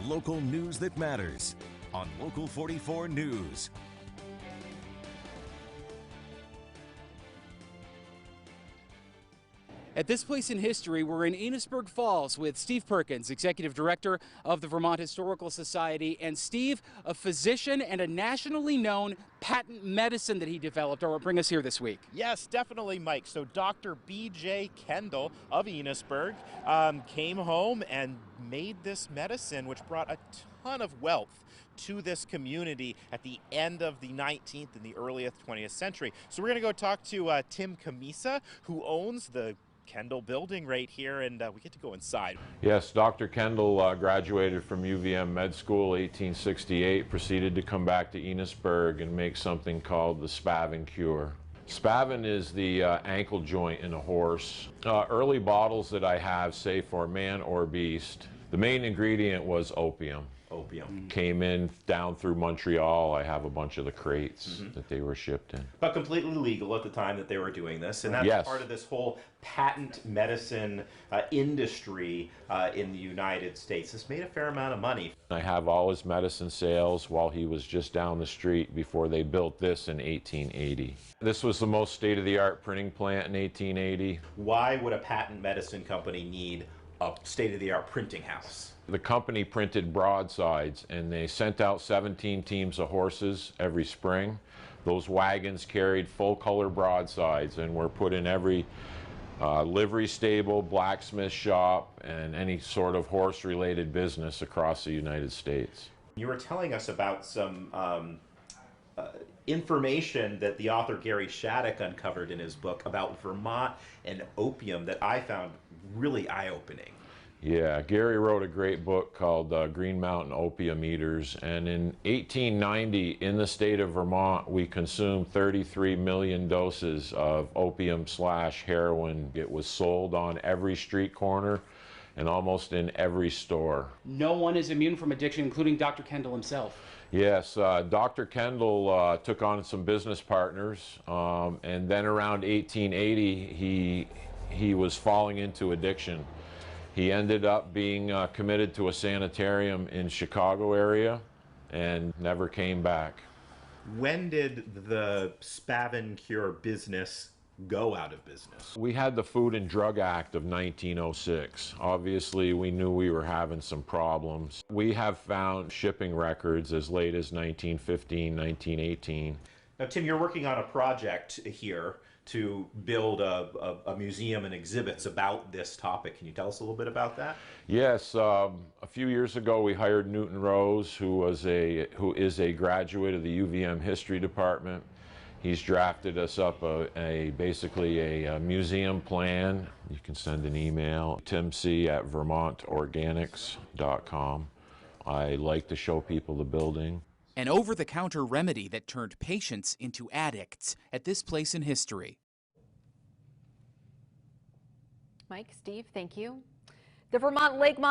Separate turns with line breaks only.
Local news that matters on Local 44 News.
At this place in history, we're in Enosburg Falls with Steve Perkins, Executive Director of the Vermont Historical Society. And Steve, a physician and a nationally known patent medicine that he developed, are what bring us here this week.
Yes, definitely, Mike. So Dr. B.J. Kendall of Enosburg came home and made this medicine, which brought a ton of wealth to this community at the end of the 19th and the earliest 20th century. So we're going to go talk to Tim Camisa, who owns the Kendall building right here, and we get to go inside.
Yes, Dr. Kendall graduated from UVM Med School 1868, proceeded to come back to Enosburg and make something called the Spavin cure. Spavin is the ankle joint in a horse. Early bottles that I have say for man or beast. The main ingredient was opium. Came in down through Montreal. I have a bunch of the crates that they were shipped in.
But completely legal at the time that they were doing this, and that's part of this whole patent medicine industry in the United States. This made a fair amount of money.
I have all his medicine sales while he was just down the street before they built this in 1880. This was the most state-of-the-art printing plant in 1880.
Why would a patent medicine company need a state-of-the-art printing house?
The company printed broadsides, and they sent out 17 teams of horses every spring. Those wagons carried full-color broadsides and were put in every livery stable, blacksmith shop, and any sort of horse-related business across the United States.
You were telling us about some information that the author Gary Shattuck uncovered in his book about Vermont and opium that I found really eye-opening.
Yeah, Gary wrote a great book called Green Mountain Opium Eaters, and in 1890 in the state of Vermont we consumed 33 million doses of opium/heroin. It was sold on every street corner and almost in every store.
No one is immune from addiction, including Dr. Kendall himself.
Yes, Dr. Kendall took on some business partners, and then around 1880 he was falling into addiction. He ended up being committed to a sanitarium in Chicago area and never came back.
When did the Spavin cure business go out of business?
We had the Food and Drug Act of 1906. Obviously, we knew we were having some problems. We have found shipping records as late as 1915, 1918.
Now, Tim, you're working on a project here to build a museum and exhibits about this topic. Can you tell us a little bit about that? Yes,
a few years ago we hired Newton Rose, who is a graduate of the UVM History Department. He's drafted us up basically a museum plan. You can send an email, timc@vermontorganics.com. I like to show people the building.
An over-the-counter remedy that turned patients into addicts at this place in history.
Mike, Steve, thank you. The Vermont Lake Monsoon